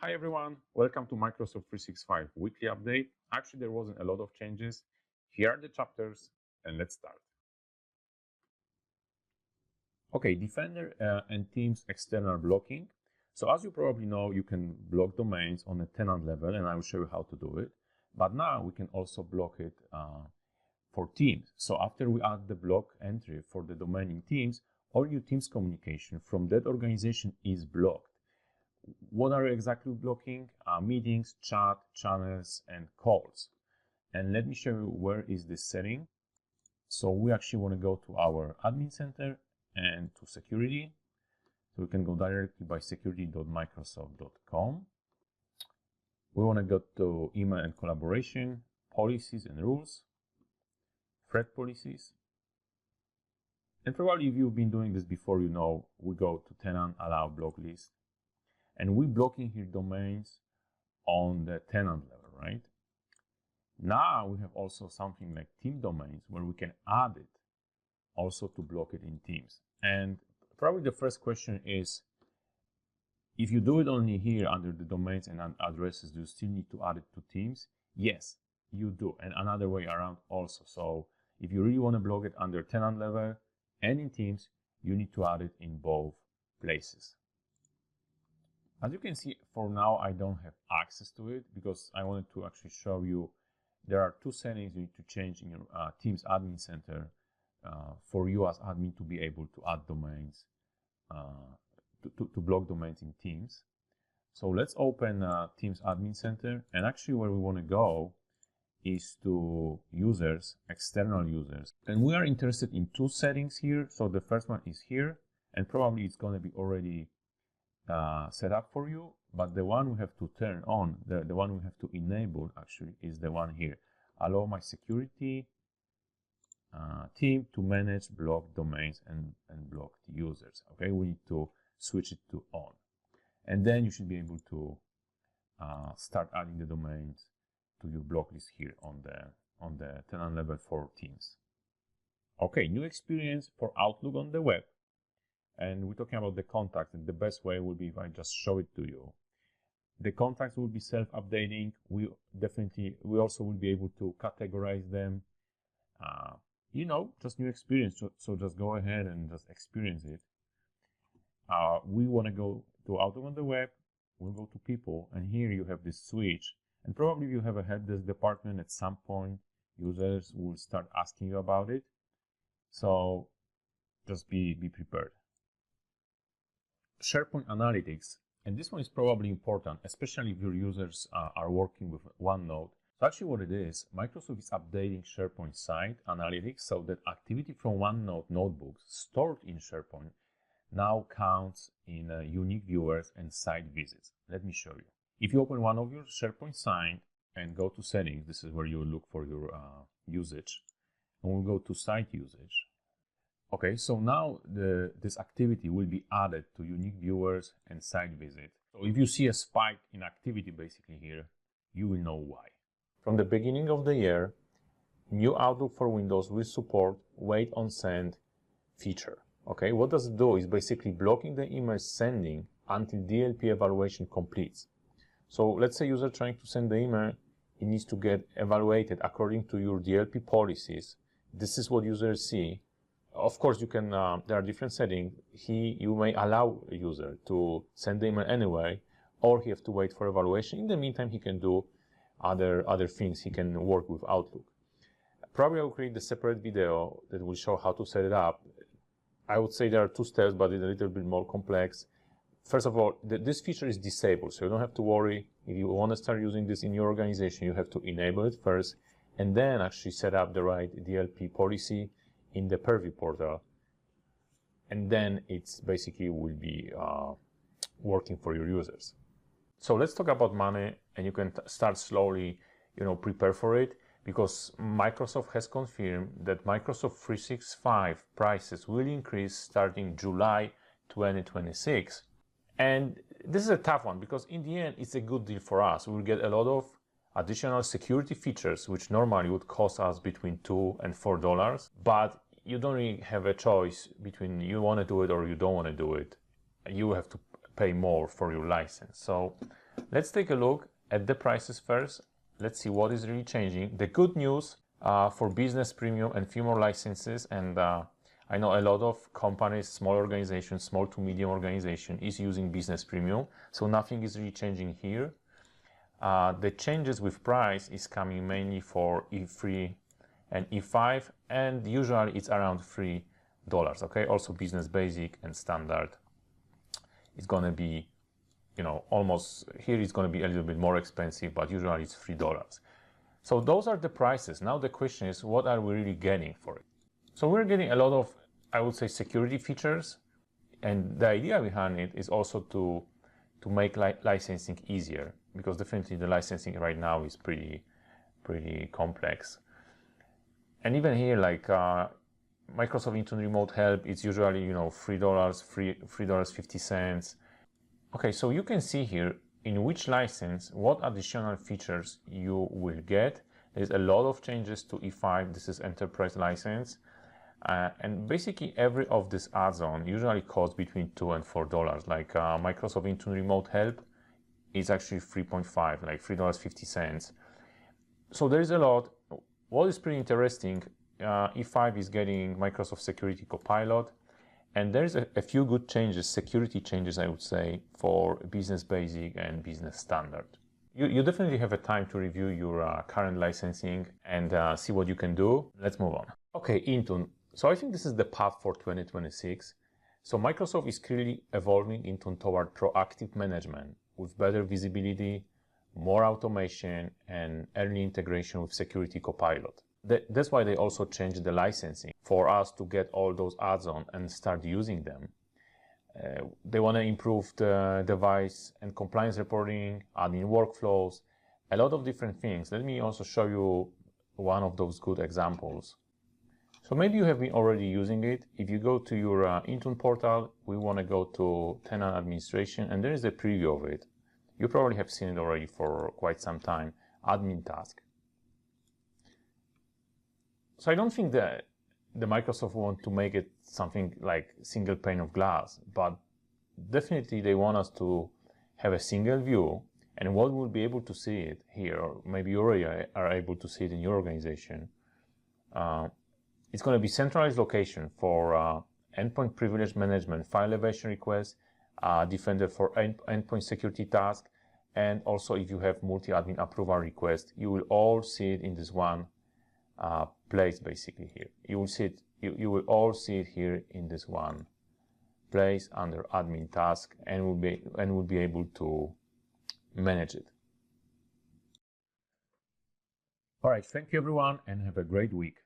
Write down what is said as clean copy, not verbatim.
Hi everyone, welcome to Microsoft 365 weekly update. Actually, there wasn't a lot of changes. Here are the chapters, and let's start. Okay, Defender and Teams external blocking. So as you probably know, you can block domains on a tenant level, and I will show you how to do it. But now we can also block it for Teams. So after we add the block entry for the domain in Teams, all your Teams communication from that organization is blocked. What are you exactly blocking? Meetings, chat, channels, and calls. And let me show you where is this setting. So we actually want to go to our admin center and to security. So we can go directly by security.microsoft.com. We want to go to email and collaboration, policies and rules, thread policies. And probably if you've been doing this before, you know, we go to tenant allow block list. And we're blocking here domains on the tenant level, right? Now we have also something like team domains where we can add it also to block it in Teams. And probably the first question is, if you do it only here under the domains and addresses, do you still need to add it to Teams? Yes, you do. And another way around also. So if you really want to block it under tenant level and in Teams, you need to add it in both places. As you can see, for now, I don't have access to it because I wanted to actually show you there are two settings you need to change in your Teams admin center for you as admin to be able to add domains, to block domains in Teams. So let's open Teams admin center, and actually where we want to go is to users, external users. And we are interested in two settings here. So the first one is here, and probably it's going to be already set up for you, but the one we have to turn on, the one we have to enable actually is the one here. Allow my security team to manage blocked domains and blocked users. Okay, we need to switch it to on, and then you should be able to start adding the domains to your block list here on the tenant level for Teams. Okay, new experience for Outlook on the web. And we're talking about the contacts, and the best way would be if I just show it to you. The contacts will be self-updating. We also will be able to categorize them. You know, just new experience. So just go ahead and just experience it. We want to go to Outlook on the web. We'll go to people, and here you have this switch. And probably if you have a help desk department at some point, users will start asking you about it. So just be prepared. SharePoint Analytics, and this one is probably important, especially if your users are working with OneNote. So actually what it is, Microsoft is updating SharePoint site analytics so that activity from OneNote notebooks stored in SharePoint now counts in unique viewers and site visits. Let me show you. If you open one of your SharePoint site and go to settings, this is where you look for your usage, and we'll go to site usage. Okay, so now this activity will be added to unique viewers and site visit. So if you see a spike in activity basically here, you will know why. From the beginning of the year, new Outlook for Windows will support Wait on Send feature. Okay, what does it do is basically blocking the email sending until DLP evaluation completes. So let's say user trying to send the email, it needs to get evaluated according to your DLP policies. This is what users see. Of course, you can. There are different settings. You may allow a user to send the email anyway, or he have to wait for evaluation. In the meantime, he can do other things. He can work with Outlook. Probably I will create a separate video that will show how to set it up. I would say there are two steps, but it's a little bit more complex. First of all, this feature is disabled, so you don't have to worry. If you want to start using this in your organization, you have to enable it first, and then actually set up the right DLP policy in the Purview portal, and then it's basically will be working for your users. So let's talk about money, and you can start slowly, prepare for it, because Microsoft has confirmed that Microsoft 365 prices will increase starting July 2026. And this is a tough one because in the end, it's a good deal for us. We will get a lot of additional security features, which normally would cost us between $2 and $4, but you don't really have a choice between you want to do it or you don't want to do it. You have to pay more for your license. So Let's take a look at the prices first. Let's see what is really changing. The good news for Business Premium and few more licenses, and I know a lot of companies, small organizations, small to medium organization is using Business Premium, so nothing is really changing here. The changes with price is coming mainly for E3 and E5, and usually it's around $3. Okay, also Business Basic and Standard is going to be, you know, almost here it's going to be a little bit more expensive, but usually it's $3. So those are the prices. Now the question is, what are we really getting for it? So we're getting a lot of, I would say, security features, and the idea behind it is also to make licensing easier, because definitely the licensing right now is pretty complex. And even here, like Microsoft Intune Remote Help, it's usually, you know, $3.50. Okay, so you can see here in which license what additional features you will get. There's a lot of changes to E5. This is enterprise license, and basically every of this add-on usually costs between $2 and $4. Like Microsoft Intune Remote Help is actually 3.5, like $3.50. So there is a lot. What is pretty interesting, E5 is getting Microsoft Security Copilot, and there's a few good changes, security changes, I would say, for Business Basic and Business Standard. You definitely have a time to review your current licensing and see what you can do. Let's move on. Okay, Intune. So I think this is the path for 2026. So Microsoft is clearly evolving Intune toward proactive management with better visibility, more automation, and early integration with Security Copilot. That's why they also changed the licensing for us to get all those add-ons and start using them. They want to improve the device and compliance reporting, admin workflows, a lot of different things. Let me also show you one of those good examples. So maybe you have been already using it. If you go to your Intune portal, we want to go to tenant administration, and there is a preview of it. You probably have seen it already for quite some time, admin task. So I don't think that the Microsoft want to make it something like single pane of glass, but definitely they want us to have a single view, and what we'll be able to see it here, or maybe you already are able to see it in your organization. It's going to be centralized location for endpoint privilege management, file evasion requests, Defender for endpoint security task, and also if you have multi-admin approval request, you will all see it in this one place. Basically here you will see it, you will all see it here in this one place under admin task, and will be able to manage it. All right, thank you everyone, and have a great week.